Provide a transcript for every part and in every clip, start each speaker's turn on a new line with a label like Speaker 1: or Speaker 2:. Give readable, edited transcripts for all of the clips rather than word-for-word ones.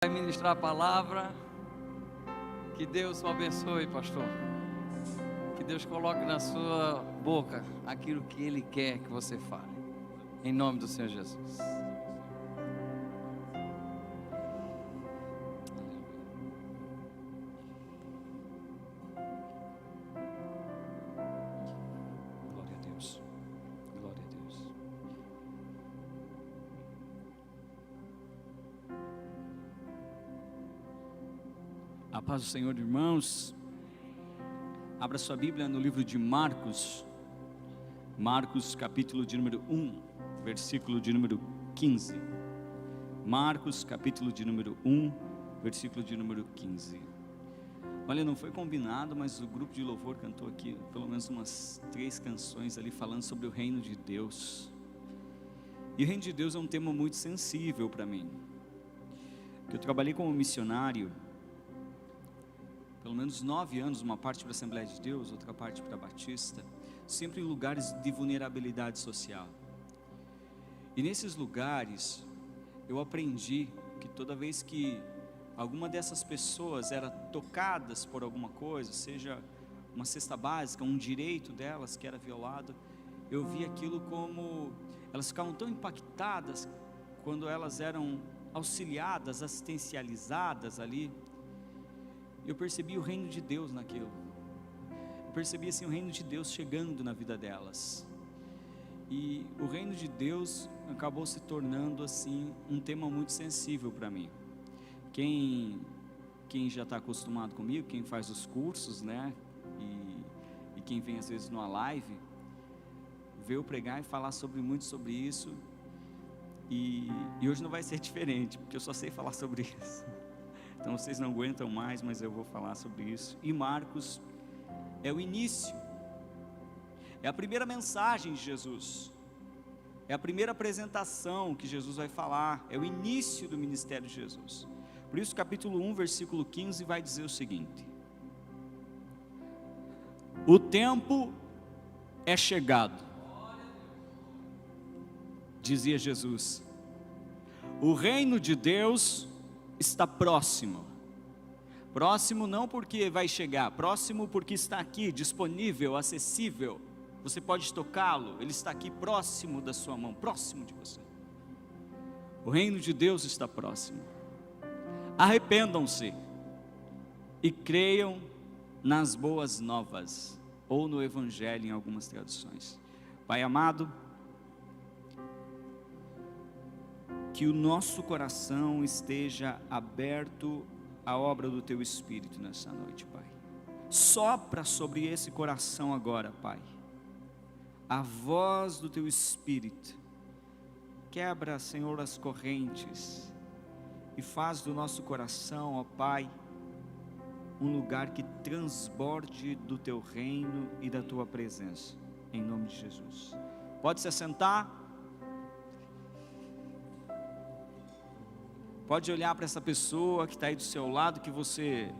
Speaker 1: Vai ministrar a palavra. Que Deus o abençoe, pastor. Que Deus coloque na sua boca aquilo que Ele quer que você fale. Em nome do Senhor Jesus.
Speaker 2: Glória a Deus. Glória a Deus. A paz do Senhor, irmãos. Abra sua Bíblia no livro de Marcos. Marcos, capítulo de número 1, versículo de número 15. Marcos, capítulo de número 1, versículo de número 15. Olha, não foi combinado, mas o grupo de louvor cantou aqui pelo menos umas 3 canções ali falando sobre o reino de Deus. E o reino de Deus é um tema muito sensível para mim. Eu trabalhei como missionário pelo menos 9 anos, uma parte para a Assembleia de Deus, outra parte para a Batista, sempre em lugares de vulnerabilidade social. E nesses lugares, eu aprendi que toda vez que alguma dessas pessoas era tocadas por alguma coisa, seja uma cesta básica, um direito delas que era violado, eu vi aquilo como, elas ficavam tão impactadas quando elas eram auxiliadas, assistencializadas ali. Eu percebi o reino de Deus naquilo. Eu percebi assim o reino de Deus chegando na vida delas. E o reino de Deus acabou se tornando assim um tema muito sensível para mim. Quem já está acostumado comigo, quem faz os cursos, né? E quem vem às vezes numa live, vê eu pregar e falar muito sobre isso. E hoje não vai ser diferente, porque eu só sei falar sobre isso. Então vocês não aguentam mais, mas eu vou falar sobre isso. E Marcos é o início, é a primeira mensagem de Jesus, é a primeira apresentação que Jesus vai falar, é o início do ministério de Jesus. Por isso capítulo 1, versículo 15 vai dizer o seguinte: o tempo é chegado, dizia Jesus, o reino de Deus está próximo. Próximo não porque vai chegar, próximo porque está aqui, disponível, acessível. Você pode tocá-lo, ele está aqui próximo da sua mão, próximo de você. O reino de Deus está próximo. Arrependam-se e creiam nas boas novas, ou no evangelho em algumas traduções. Pai amado, que o nosso coração esteja aberto à obra do Teu Espírito nessa noite, Pai. Sopra sobre esse coração agora, Pai, a voz do Teu Espírito. Quebra, Senhor, as correntes e faz do nosso coração, ó Pai, um lugar que transborde do Teu reino e da Tua presença, em nome de Jesus. Pode se assentar. Pode olhar para essa pessoa que está aí do seu lado, que você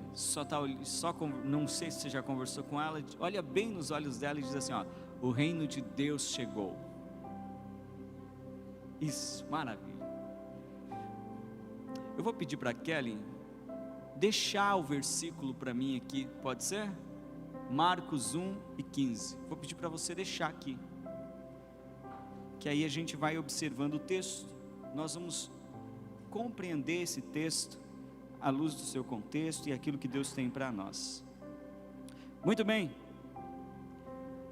Speaker 2: não sei se você já conversou com ela, olha bem nos olhos dela e diz assim, ó, o reino de Deus chegou. Isso, maravilha. Eu vou pedir para a Kelly deixar o versículo para mim aqui, pode ser? Marcos 1 e 15, vou pedir para você deixar aqui, que aí a gente vai observando o texto, nós vamos compreender esse texto à luz do seu contexto e aquilo que Deus tem para nós. Muito bem,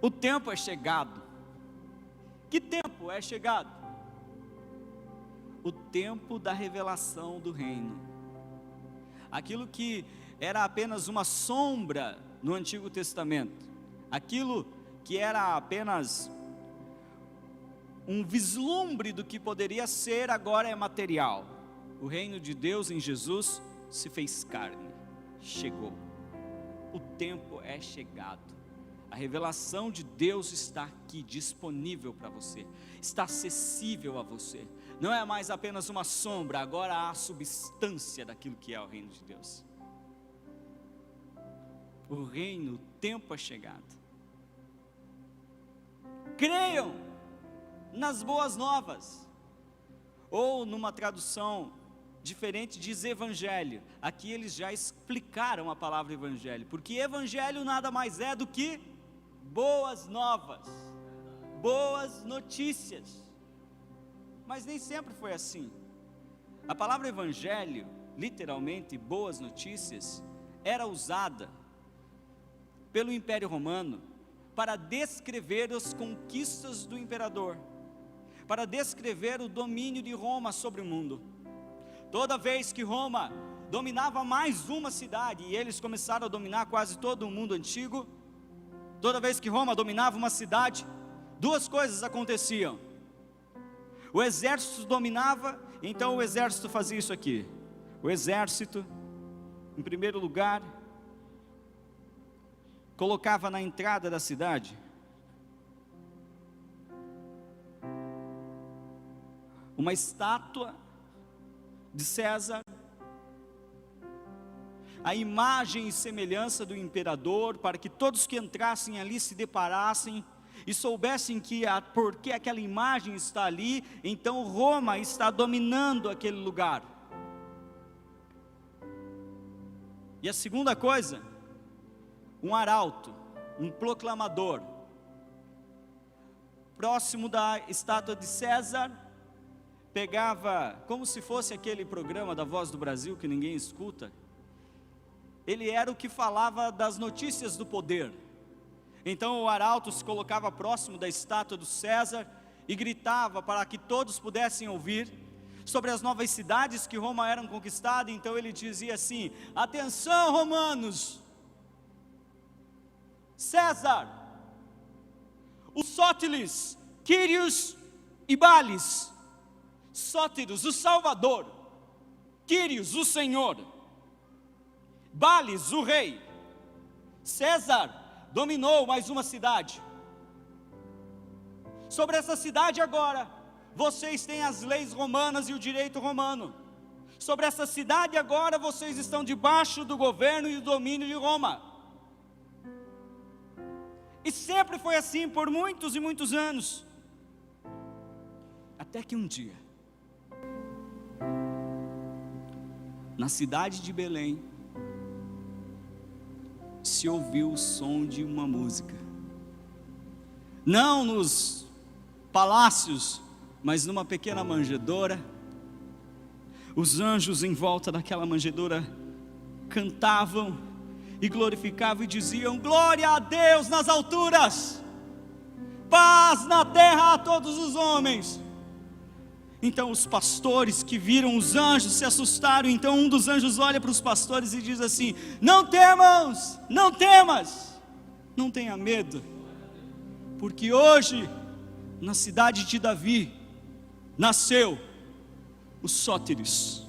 Speaker 2: o tempo é chegado. Que tempo é chegado? O tempo da revelação do reino. Aquilo que era apenas uma sombra no Antigo Testamento, aquilo que era apenas um vislumbre do que poderia ser, agora é material. O reino de Deus em Jesus se fez carne, chegou. O tempo é chegado. A revelação de Deus está aqui, disponível para você, está acessível a você. Não é mais apenas uma sombra, agora há a substância daquilo que é o reino de Deus. O reino, o tempo é chegado. Creiam nas boas novas, ou numa tradução diferente diz evangelho. Aqui eles já explicaram a palavra evangelho, porque evangelho nada mais é do que boas novas, boas notícias. Mas nem sempre foi assim. A palavra evangelho, literalmente boas notícias, era usada pelo Império Romano para descrever as conquistas do imperador, para descrever o domínio de Roma sobre o mundo. Toda vez que Roma dominava mais uma cidade, e eles começaram a dominar quase todo o mundo antigo, toda vez que Roma dominava uma cidade, duas coisas aconteciam. O exército dominava, então o exército fazia isso aqui. O exército, em primeiro lugar, colocava na entrada da cidade uma estátua de César, a imagem e semelhança do imperador, para que todos que entrassem ali se deparassem e soubessem que porque aquela imagem está ali, então Roma está dominando aquele lugar. E a segunda coisa, um arauto, um proclamador, próximo da estátua de César, pegava, como se fosse aquele programa da Voz do Brasil que ninguém escuta, ele era o que falava das notícias do poder. Então o arauto se colocava próximo da estátua do César e gritava para que todos pudessem ouvir sobre as novas cidades que Roma era conquistada. Então ele dizia assim: atenção, romanos, César, os Sótiles, Quírios e Bales. Sótiros, o Salvador; Quírios, o Senhor; Bales, o Rei. César dominou mais uma cidade. Sobre essa cidade agora, vocês têm as leis romanas e o direito romano. Sobre essa cidade agora, vocês estão debaixo do governo e do domínio de Roma. E sempre foi assim por muitos e muitos anos. Até que um dia, na cidade de Belém, se ouviu o som de uma música. Não nos palácios, mas numa pequena manjedoura. Os anjos em volta daquela manjedoura cantavam e glorificavam e diziam: glória a Deus nas alturas, paz na terra a todos os homens. Então os pastores que viram os anjos se assustaram. Então um dos anjos olha para os pastores e diz assim: não temas, não temas, não tenha medo, porque hoje na cidade de Davi nasceu o Sótiris,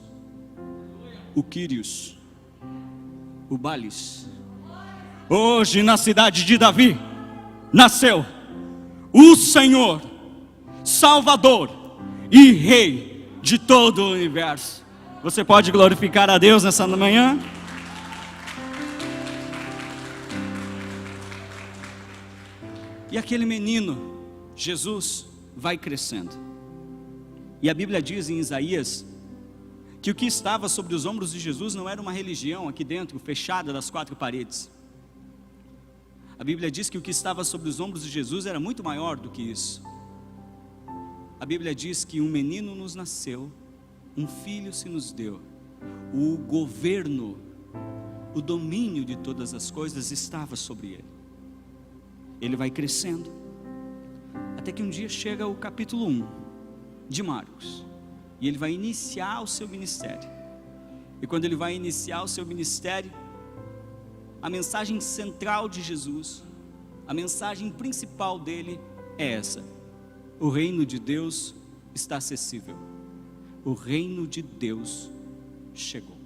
Speaker 2: o Quírios, o Bales. Hoje na cidade de Davi nasceu o Senhor, Salvador e Rei de todo o universo. Você pode glorificar a Deus nessa manhã? E aquele menino, Jesus, vai crescendo. E a Bíblia diz em Isaías que o que estava sobre os ombros de Jesus não era uma religião aqui dentro, fechada das quatro paredes. A Bíblia diz que o que estava sobre os ombros de Jesus era muito maior do que isso. A Bíblia diz que um menino nos nasceu, um filho se nos deu. O governo, o domínio de todas as coisas estava sobre ele. Ele vai crescendo, até que um dia chega o capítulo 1 de Marcos, e ele vai iniciar o seu ministério. E quando ele vai iniciar o seu ministério, a mensagem central de Jesus, a mensagem principal dele é essa: o reino de Deus está acessível. O reino de Deus chegou.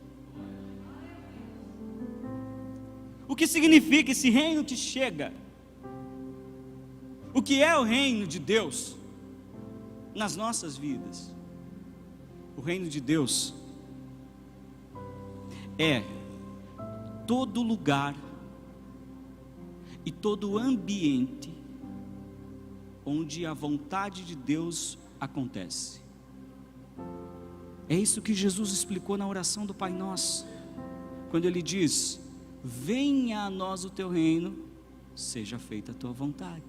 Speaker 2: O que significa esse reino que chega? O que é o reino de Deus nas nossas vidas? O reino de Deus é todo lugar e todo ambiente onde a vontade de Deus acontece. É isso que Jesus explicou na oração do Pai Nosso, quando Ele diz: venha a nós o teu reino, seja feita a tua vontade.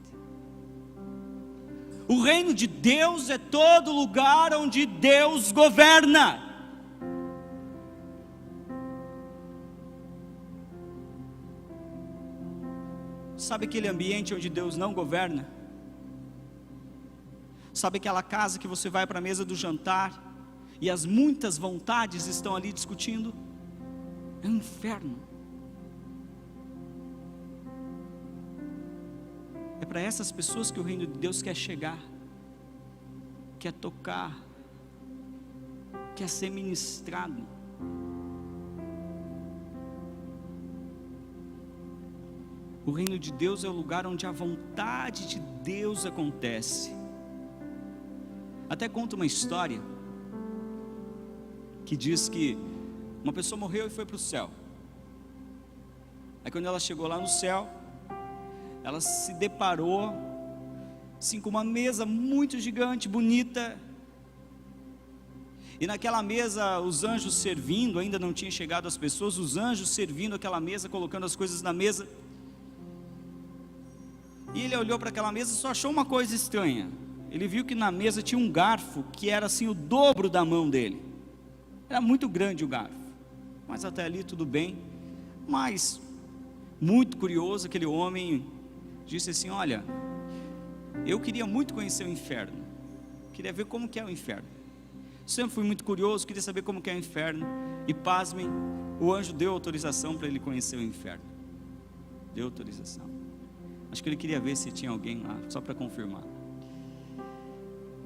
Speaker 2: O reino de Deus é todo lugar onde Deus governa. Sabe aquele ambiente onde Deus não governa? Sabe aquela casa que você vai para a mesa do jantar e as muitas vontades estão ali discutindo? É um inferno. É para essas pessoas que o reino de Deus quer chegar, quer tocar, quer ser ministrado. O reino de Deus é o lugar onde a vontade de Deus acontece. Até conta uma história que diz que uma pessoa morreu e foi para o céu. Aí quando ela chegou lá no céu, ela se deparou assim, com uma mesa muito gigante, bonita. E naquela mesa, os anjos servindo, ainda não tinha chegado as pessoas, os anjos servindo aquela mesa, colocando as coisas na mesa. E ele olhou para aquela mesa e só achou uma coisa estranha. Ele viu que na mesa tinha um garfo que era assim o dobro da mão dele. Era muito grande o garfo. Mas até ali tudo bem. Mas, muito curioso, aquele homem disse assim: olha, eu queria muito conhecer o inferno. Queria ver como que é o inferno. Sempre fui muito curioso, queria saber como que é o inferno. E pasmem, o anjo deu autorização para ele conhecer o inferno. Deu autorização. Acho que ele queria ver se tinha alguém lá, só para confirmar.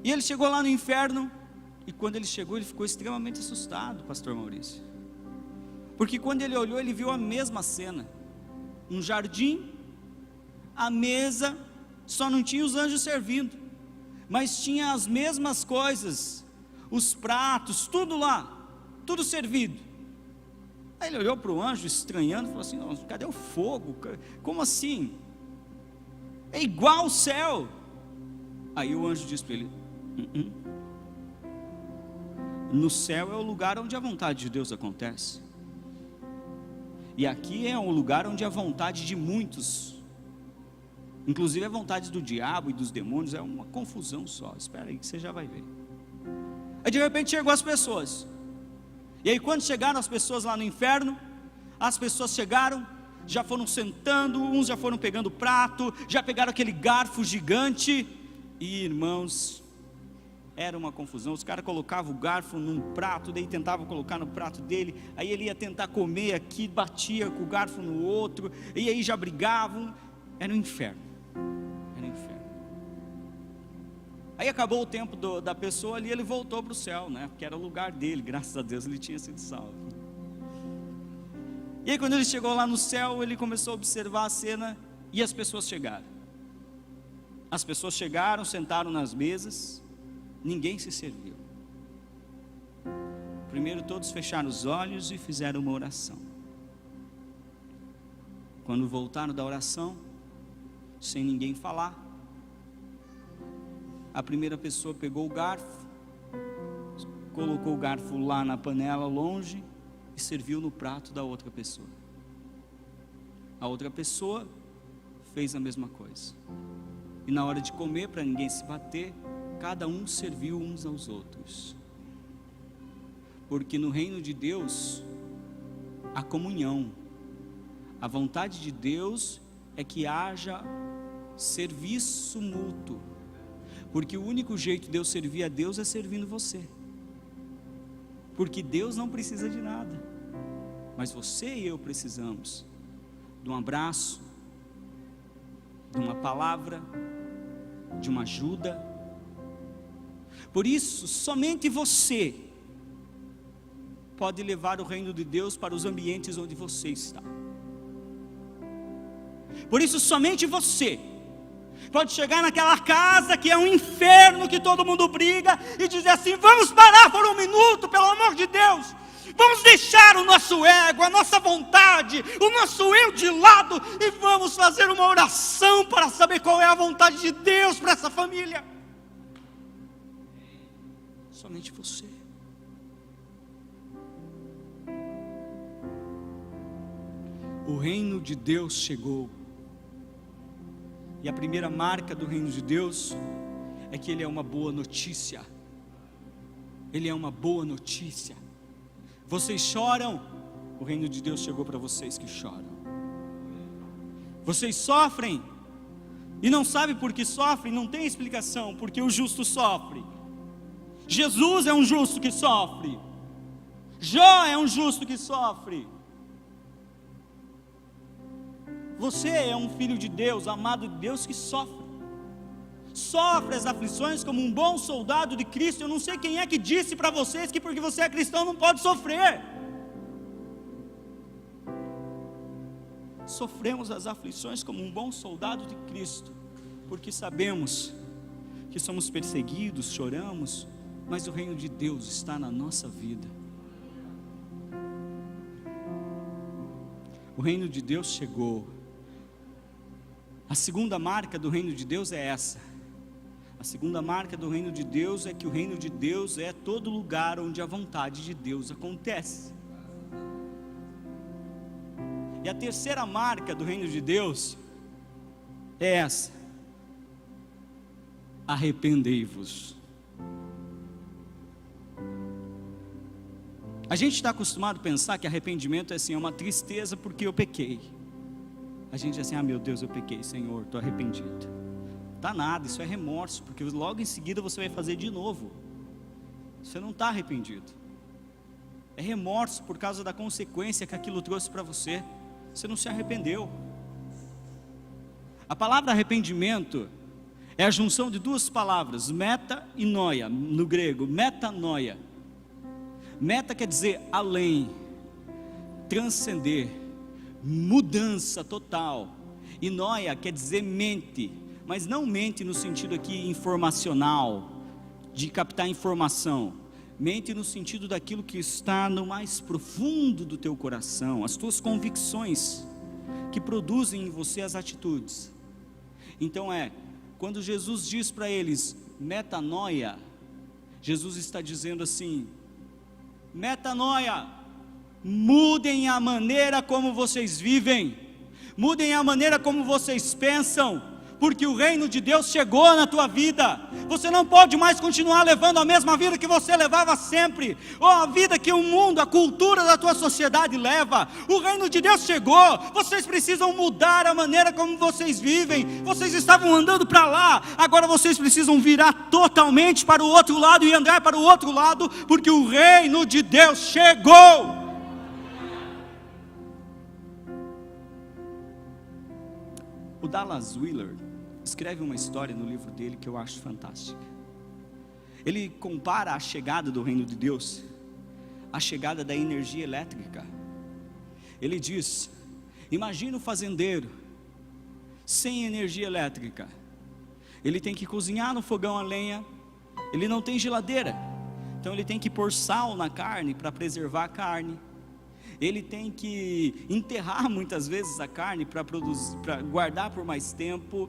Speaker 2: E ele chegou lá no inferno, e quando ele chegou, ele ficou extremamente assustado, pastor Maurício. Porque quando ele olhou, ele viu a mesma cena. Um jardim, a mesa, só não tinha os anjos servindo, mas tinha as mesmas coisas, os pratos, tudo lá, tudo servido. Aí ele olhou para o anjo, estranhando, falou assim: cadê o fogo? Como assim? É igual ao céu. Aí o anjo disse para ele: no céu é o lugar onde a vontade de Deus acontece, e aqui é um lugar onde a vontade de muitos, inclusive a vontade do diabo e dos demônios, é uma confusão só. Espera aí que você já vai ver. Aí de repente chegou as pessoas. E aí quando chegaram as pessoas lá no inferno, as pessoas chegaram, já foram sentando, uns já foram pegando prato, já pegaram aquele garfo gigante. E irmãos, era uma confusão. Os caras colocavam o garfo num prato, daí tentavam colocar no prato dele, aí ele ia tentar comer aqui, batia com o garfo no outro, e aí já brigavam. Era um inferno. Era um inferno. Aí acabou o tempo da pessoa ali, ele voltou para o céu, né? Porque era o lugar dele, graças a Deus ele tinha sido salvo. E aí quando ele chegou lá no céu, ele começou a observar a cena, e as pessoas chegaram. As pessoas chegaram, sentaram nas mesas, ninguém se serviu. Primeiro todos fecharam os olhos e fizeram uma oração. Quando voltaram da oração, sem ninguém falar, a primeira pessoa pegou o garfo, colocou o garfo lá na panela longe e serviu no prato da outra pessoa. A outra pessoa fez a mesma coisa. E na hora de comer, para ninguém se bater, cada um serviu uns aos outros. Porque no reino de Deus, a comunhão, a vontade de Deus é que haja serviço mútuo. Porque o único jeito de eu servir a Deus é servindo você. Porque Deus não precisa de nada, mas você e eu precisamos de um abraço, de uma palavra, de uma ajuda. Por isso, somente você pode levar o reino de Deus para os ambientes onde você está. Por isso, somente você pode chegar naquela casa que é um inferno, que todo mundo briga, e dizer assim: vamos parar por um minuto, pelo amor de Deus. Vamos deixar o nosso ego, a nossa vontade, o nosso eu de lado, e vamos fazer uma oração para saber qual é a vontade de Deus para essa família. Somente você. reino de Deus chegou. E a primeira marca do reino de Deus é que ele é uma boa notícia. Ele é uma boa notícia. Vocês choram, o reino de Deus chegou para vocês que choram. Vocês sofrem e não sabem por que sofrem, não tem explicação, porque o justo sofre. Jesus é um justo que sofre. Jó é um justo que sofre. Você é um filho de Deus, amado de Deus, que sofre. Sofre as aflições como um bom soldado de Cristo. Eu não sei quem é que disse para vocês que porque você é cristão não pode sofrer. Sofremos as aflições como um bom soldado de Cristo, porque sabemos que somos perseguidos, choramos, mas o reino de Deus está na nossa vida. O reino de Deus chegou. A segunda marca do reino de Deus é essa. A segunda marca do reino de Deus é que o reino de Deus é todo lugar onde a vontade de Deus acontece. E a terceira marca do reino de Deus é essa: arrependei-vos. A gente está acostumado a pensar que arrependimento é assim, é uma tristeza porque eu pequei. A gente é assim, meu Deus, eu pequei, Senhor, estou arrependido. Tá nada, isso é remorso, porque logo em seguida você vai fazer de novo. Você não está arrependido. É remorso por causa da consequência que aquilo trouxe para você. Você não se arrependeu. A palavra arrependimento é a junção de duas palavras, meta e noia, no grego, metanoia. Meta quer dizer além, transcender, mudança total. E noia quer dizer mente, mas não mente no sentido aqui informacional, de captar informação. Mente no sentido daquilo que está no mais profundo do teu coração, as tuas convicções que produzem em você as atitudes. Então quando Jesus diz para eles metanoia, Jesus está dizendo assim: metanoia, mudem a maneira como vocês vivem, mudem a maneira como vocês pensam, porque o reino de Deus chegou na tua vida. Você não pode mais continuar levando a mesma vida que você levava sempre, ou a vida que o mundo, a cultura da tua sociedade leva. O reino de Deus chegou, vocês precisam mudar a maneira como vocês vivem. Vocês estavam andando para lá, agora vocês precisam virar totalmente para o outro lado e andar para o outro lado, porque o reino de Deus chegou. O Dallas Willard escreve uma história no livro dele que eu acho fantástica. Ele compara a chegada do reino de Deus à chegada da energia elétrica. Ele diz: imagina o fazendeiro sem energia elétrica. Ele tem que cozinhar no fogão a lenha, ele não tem geladeira, então ele tem que pôr sal na carne para preservar a carne. Ele tem que enterrar muitas vezes a carne para guardar por mais tempo.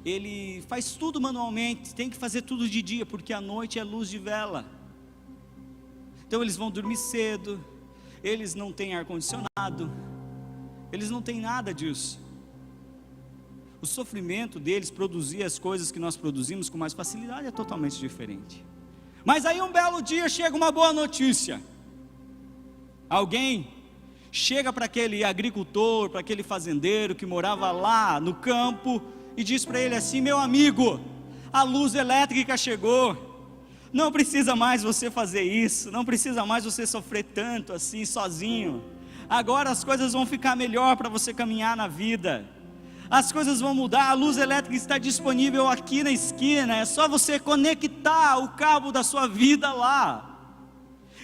Speaker 2: Ele faz tudo manualmente, tem que fazer tudo de dia, porque à noite é luz de vela. Então eles vão dormir cedo, eles não têm ar-condicionado, eles não têm nada disso. O sofrimento deles produzir as coisas que nós produzimos com mais facilidade é totalmente diferente. Mas aí um belo dia chega uma boa notícia. Alguém chega para aquele agricultor, para aquele fazendeiro que morava lá no campo e diz para ele assim: meu amigo, a luz elétrica chegou, não precisa mais você fazer isso, não precisa mais você sofrer tanto assim sozinho. Agora as coisas vão ficar melhor para você caminhar na vida, as coisas vão mudar, a luz elétrica está disponível aqui na esquina, é só você conectar o cabo da sua vida lá,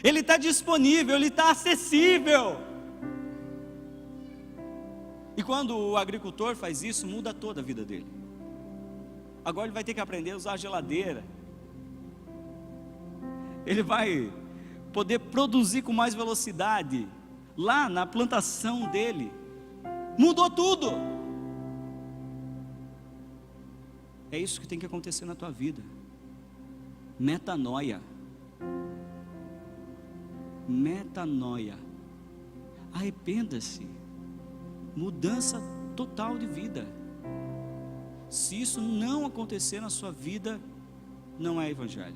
Speaker 2: ele está disponível, ele está acessível. E quando o agricultor faz isso, muda toda a vida dele. Agora ele vai ter que aprender a usar a geladeira, ele vai poder produzir com mais velocidade lá na plantação dele. Mudou tudo. É isso que tem que acontecer na tua vida. Metanoia. Metanoia. Arrependa-se. mudança total de vida. Se isso não acontecer na sua vida, não é evangelho.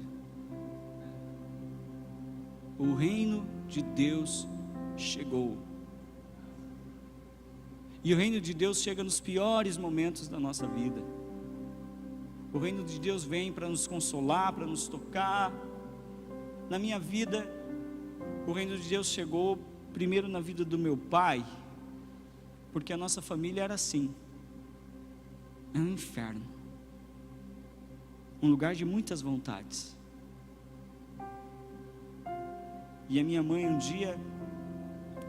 Speaker 2: O reino de Deus chegou. E o reino de Deus chega nos piores momentos da nossa vida. O reino de Deus vem para nos consolar, para nos tocar. Na minha vida, o reino de Deus chegou primeiro na vida do meu pai, porque a nossa família era assim. É um inferno. Um lugar de muitas vontades. E a minha mãe um dia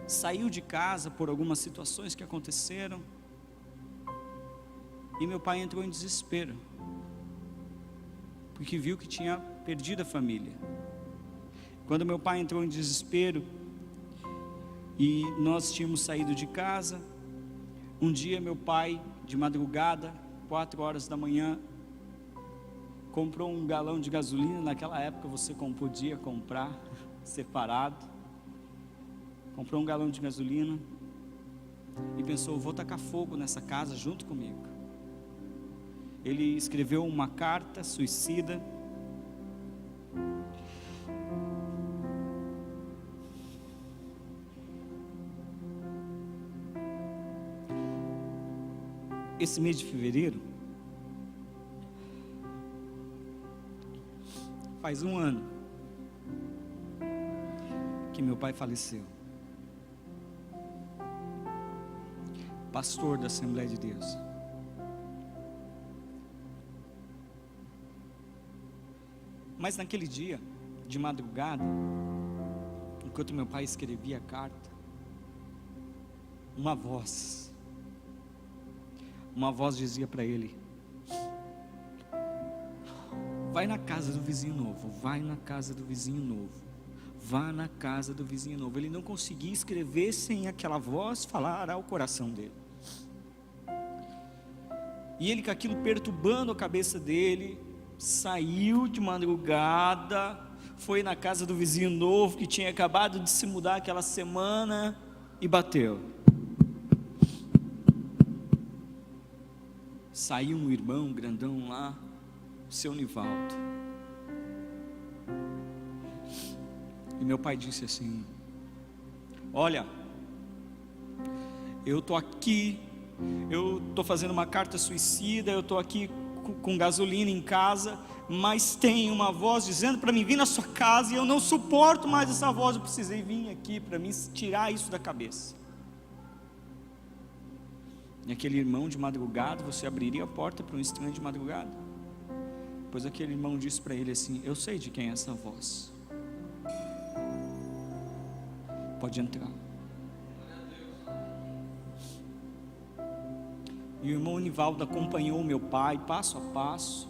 Speaker 2: saiu de casa por algumas situações que aconteceram, e meu pai entrou em desespero, porque viu que tinha perdido a família. Quando meu pai entrou em desespero, e nós tínhamos saído de casa, um dia meu pai, de madrugada, 4 horas da manhã, comprou um galão de gasolina. Naquela época você podia comprar separado. Comprou um galão de gasolina e pensou: vou tacar fogo nessa casa junto comigo. Ele escreveu uma carta suicida. Esse mês de fevereiro faz 1 ano que meu pai faleceu. Pastor da Assembleia de Deus. Mas naquele dia, de madrugada, enquanto meu pai escrevia a carta, uma voz dizia para ele: vai na casa do vizinho novo, vai na casa do vizinho novo, vá na casa do vizinho novo. Ele não conseguia escrever sem aquela voz falar ao coração dele. E ele, com aquilo perturbando a cabeça dele, saiu de madrugada, foi na casa do vizinho novo, que tinha acabado de se mudar aquela semana, e bateu. Saiu um irmão grandão lá, o seu Nivaldo. E meu pai disse assim: olha, eu estou aqui, eu estou fazendo uma carta suicida, eu estou aqui com gasolina em casa, mas tem uma voz dizendo para mim vir na sua casa, e eu não suporto mais essa voz, eu precisei vir aqui para me tirar isso da cabeça. E aquele irmão, de madrugada, você abriria a porta para um estranho de madrugada? Pois aquele irmão disse para ele assim: eu sei de quem é essa voz, pode entrar. E o irmão Nivaldo acompanhou meu pai passo a passo,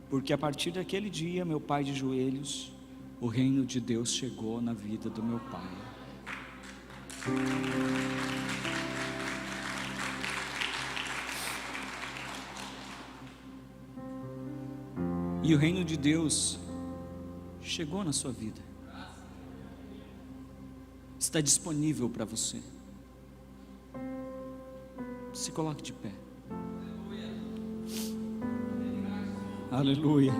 Speaker 2: porque a partir daquele dia, meu pai de joelhos, o reino de Deus chegou na vida do meu pai. E o reino de Deus chegou na sua vida. Está disponível para você. Se coloque de pé. Aleluia.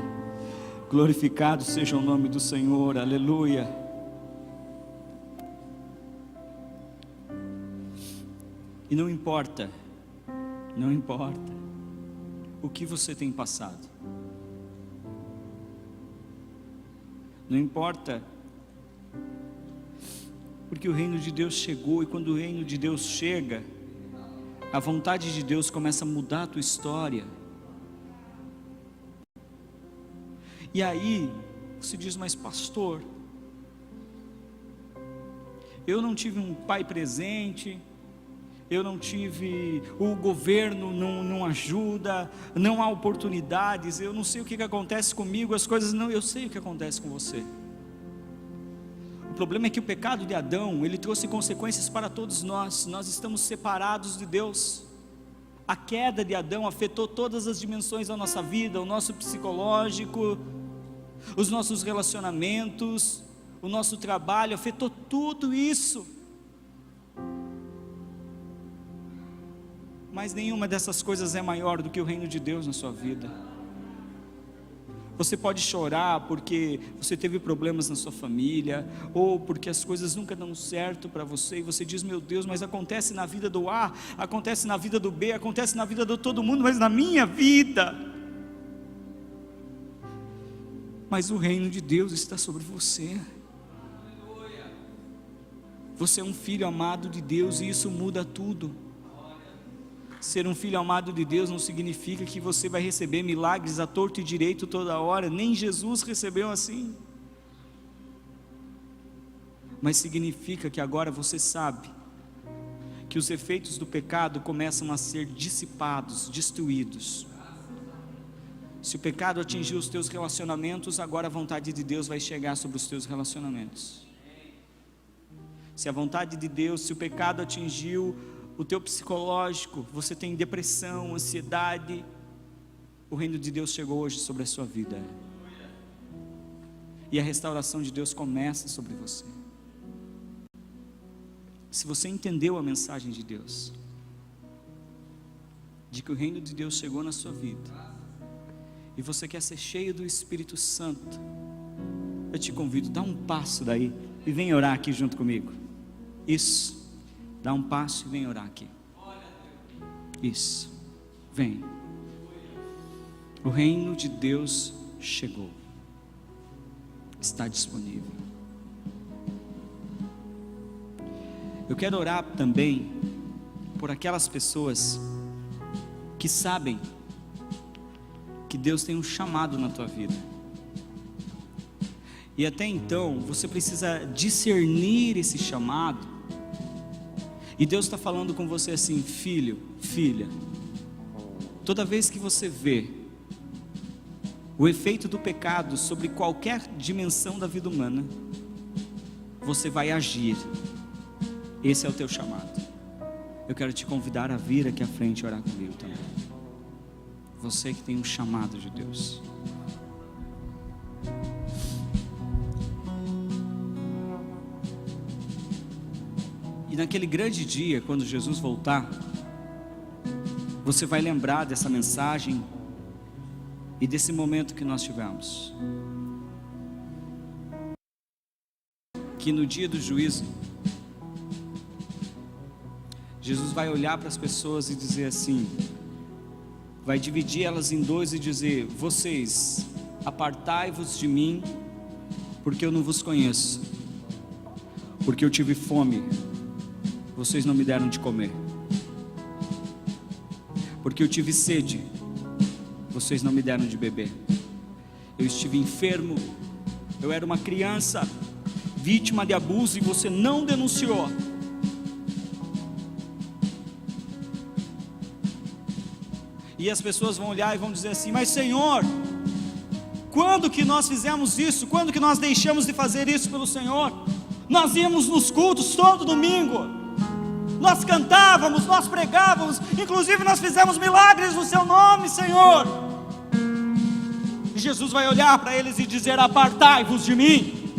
Speaker 2: Glorificado seja o nome do Senhor. Aleluia. E não importa o que você tem passado. Não importa, porque o reino de Deus chegou, e quando o reino de Deus chega, a vontade de Deus começa a mudar a tua história. E aí, você diz: mas pastor, eu não tive um pai presente, eu não tive, o governo não ajuda, não há oportunidades, eu não sei o que acontece comigo, as coisas não, eu sei o que acontece com você. O problema é que o pecado de Adão, ele trouxe consequências para todos nós. Nós estamos separados de Deus. A queda de Adão afetou todas as dimensões da nossa vida, o nosso psicológico, os nossos relacionamentos, o nosso trabalho, afetou tudo isso. mas nenhuma dessas coisas é maior do que o reino de Deus na sua vida. Você pode chorar porque você teve problemas na sua família, ou porque as coisas nunca dão certo para você, e você diz: meu Deus, mas acontece na vida do A, acontece na vida do B, acontece na vida de todo mundo, mas na minha vida. Mas o reino de Deus está sobre você. Você é um filho amado de Deus, e isso muda tudo. Ser um filho amado de Deus não significa que você vai receber milagres à torto e direito toda hora. Nem Jesus recebeu assim. Mas significa que agora você sabe que os efeitos do pecado começam a ser dissipados, destruídos. Se o pecado atingiu os teus relacionamentos, agora a vontade de Deus vai chegar sobre os teus relacionamentos. Se a vontade de Deus, se o pecado atingiu o teu psicológico, você tem depressão, ansiedade, o reino de Deus chegou hoje sobre a sua vida. E a restauração de Deus começa sobre você. Se você entendeu a mensagem de Deus, de que o reino de Deus chegou na sua vida, e você quer ser cheio do Espírito Santo, eu te convido, dá um passo daí e vem orar aqui junto comigo. Isso, dá um passo e vem orar aqui. Isso, vem. O reino de Deus chegou, está disponível. Eu quero orar também por aquelas pessoas que sabem que Deus tem um chamado na tua vida, e até então você precisa discernir esse chamado. E Deus está falando com você assim: filho, filha, toda vez que você vê o efeito do pecado sobre qualquer dimensão da vida humana, você vai agir. Esse é o teu chamado. Eu quero te convidar a vir aqui à frente e orar comigo também. Você que tem um chamado de Deus. E naquele grande dia, quando Jesus voltar, você vai lembrar dessa mensagem e desse momento que nós tivemos. Que no dia do juízo, Jesus vai olhar para as pessoas e dizer assim, vai dividir elas em dois e dizer: vocês, apartai-vos de mim, porque eu não vos conheço, porque eu tive fome, vocês não me deram de comer, porque eu tive sede, vocês não me deram de beber, eu estive enfermo, eu era uma criança vítima de abuso e você não denunciou. E as pessoas vão olhar e vão dizer assim: mas Senhor, quando que nós fizemos isso? Quando que nós deixamos de fazer isso pelo Senhor? Nós íamos nos cultos todo domingo, nós cantávamos, nós pregávamos, inclusive nós fizemos milagres no seu nome, Senhor. E Jesus vai olhar para eles e dizer: apartai-vos de mim.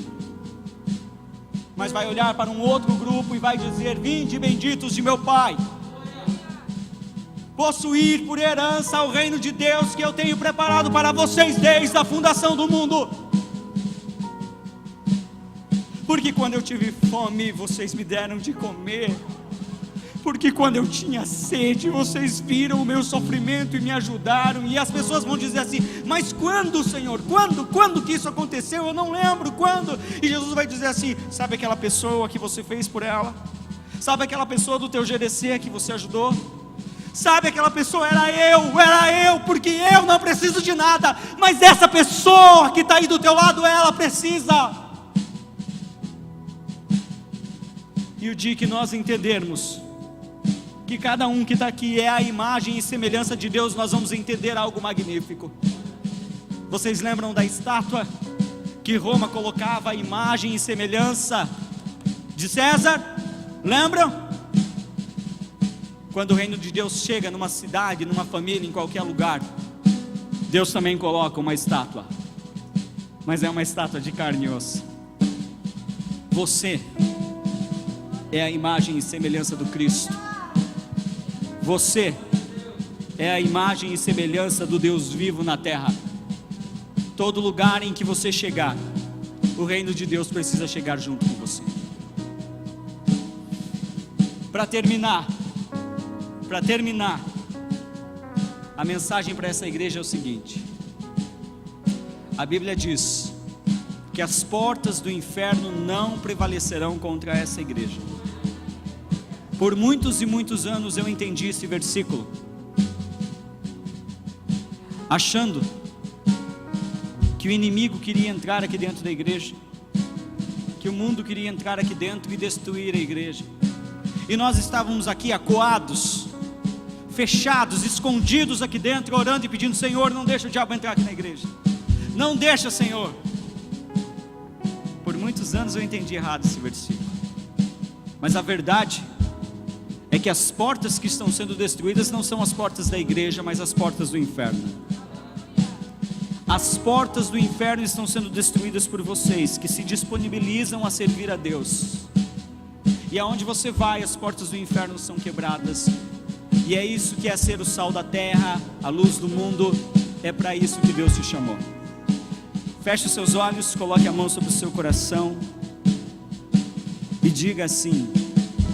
Speaker 2: Mas vai olhar para um outro grupo e vai dizer: vinde benditos de meu Pai, possuir por herança o reino de Deus que eu tenho preparado para vocês desde a fundação do mundo. Porque quando eu tive fome, vocês me deram de comer. Porque quando eu tinha sede, vocês viram o meu sofrimento e me ajudaram. E as pessoas vão dizer assim: mas quando, Senhor? Quando que isso aconteceu? Eu não lembro quando. E Jesus vai dizer assim: sabe aquela pessoa que você fez por ela? Sabe aquela pessoa do teu GDC que você ajudou? Sabe aquela pessoa? Era eu, porque eu não preciso de nada, mas essa pessoa que está aí do teu lado, ela precisa. E o dia que nós entendermos que cada um que está aqui é a imagem e semelhança de Deus, nós vamos entender algo magnífico. Vocês lembram da estátua que Roma colocava a imagem e semelhança de César? Lembram? Quando o reino de Deus chega numa cidade, numa família, em qualquer lugar, Deus também coloca uma estátua, mas é uma estátua de carne e osso. Você é a imagem e semelhança do Cristo. Você é a imagem e semelhança do Deus vivo na terra. Todo lugar em que você chegar, o reino de Deus precisa chegar junto com você. Para terminar, a mensagem para essa igreja é o seguinte: a Bíblia diz que as portas do inferno não prevalecerão contra essa igreja. Por muitos e muitos anos eu entendi esse versículo, achando que o inimigo queria entrar aqui dentro da igreja, que o mundo queria entrar aqui dentro e destruir a igreja, e nós estávamos aqui acuados, fechados, escondidos aqui dentro, orando e pedindo: Senhor, não deixa o diabo entrar aqui na igreja, não deixa, Senhor. Por muitos anos eu entendi errado esse versículo, mas a verdade é que as portas que estão sendo destruídas não são as portas da igreja, mas as portas do inferno. As portas do inferno estão sendo destruídas por vocês que se disponibilizam a servir a Deus. E aonde você vai, as portas do inferno são quebradas. E é isso que é ser o sal da terra, a luz do mundo. É para isso que Deus te chamou. Feche os seus olhos, coloque a mão sobre o seu coração e diga assim,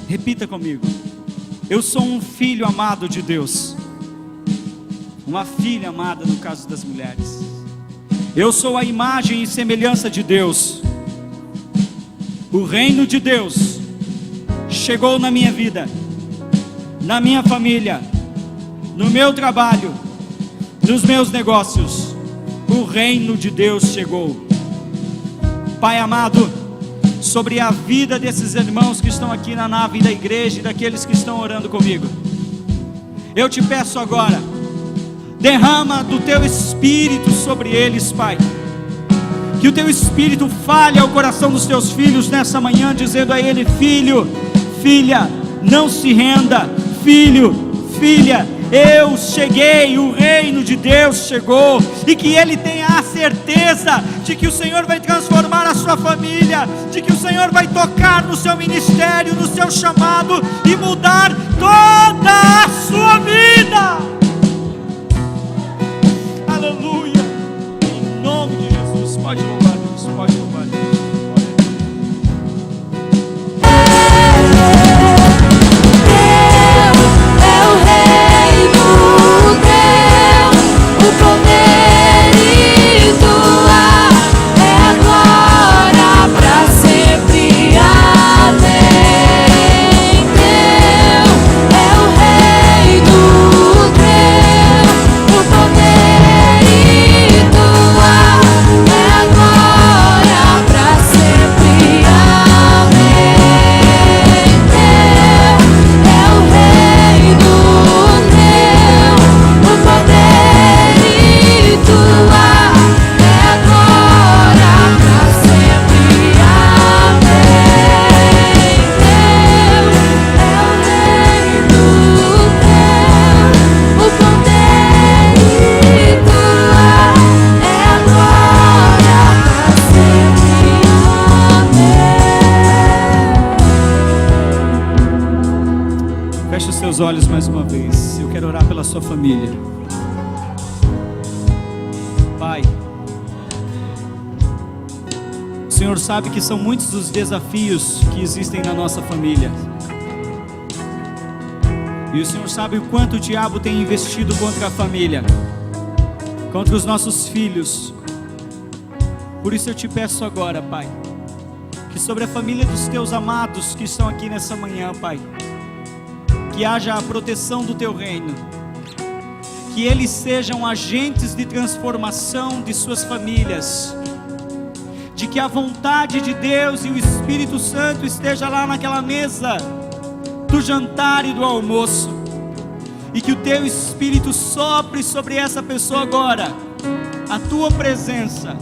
Speaker 2: repita comigo: eu sou um filho amado de Deus, uma filha amada no caso das mulheres. Eu sou a imagem e semelhança de Deus. O reino de Deus chegou na minha vida, na minha família, no meu trabalho, nos meus negócios. O reino de Deus chegou. Pai amado, sobre a vida desses irmãos que estão aqui na nave da igreja e daqueles que estão orando comigo, eu te peço agora, derrama do teu Espírito sobre eles, Pai. Que o teu Espírito fale ao coração dos teus filhos nessa manhã, dizendo a ele: filho, filha, não se renda. Filho, filha, eu cheguei, o reino de Deus chegou. E que ele tenha a certeza de que o Senhor vai transformar a sua família, de que o Senhor vai tocar no seu ministério, no seu chamado e mudar toda a sua vida. Aleluia, em nome de Jesus. Pode louvar Deus, pode louvar Deus. Olhos mais uma vez. Eu quero orar pela sua família. Pai, o Senhor sabe que são muitos os desafios que existem na nossa família, e o Senhor sabe o quanto o diabo tem investido contra a família, contra os nossos filhos. Por isso eu te peço agora, Pai, que sobre a família dos teus amados que estão aqui nessa manhã, Pai, que haja a proteção do teu reino, que eles sejam agentes de transformação de suas famílias, de que a vontade de Deus e o Espírito Santo esteja lá naquela mesa do jantar e do almoço, e que o teu Espírito sopre sobre essa pessoa agora, a tua presença,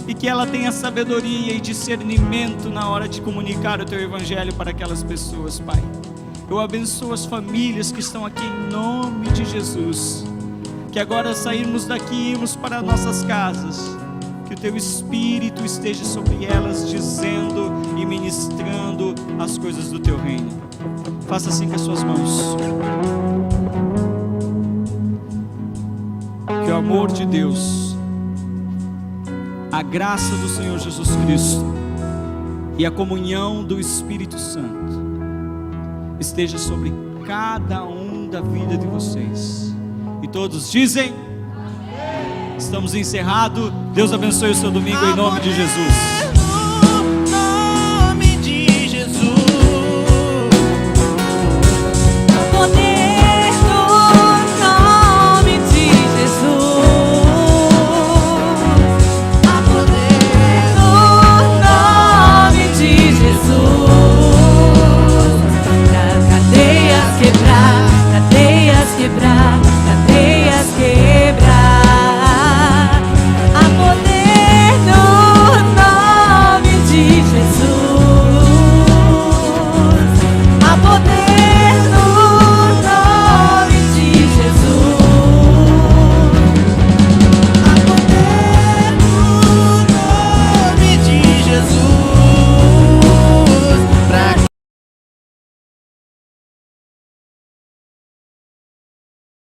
Speaker 2: e que ela tenha sabedoria e discernimento na hora de comunicar o teu evangelho para aquelas pessoas, Pai. Eu abençoo as famílias que estão aqui em nome de Jesus. Que agora sairmos daqui e irmos para nossas casas, que o teu Espírito esteja sobre elas, dizendo e ministrando as coisas do teu reino. Faça assim com as suas mãos. o amor de Deus, a graça do Senhor Jesus Cristo e a comunhão do Espírito Santo esteja sobre cada um da vida de vocês. E todos dizem: amém. Estamos encerrados. Deus abençoe o seu domingo em nome de Jesus.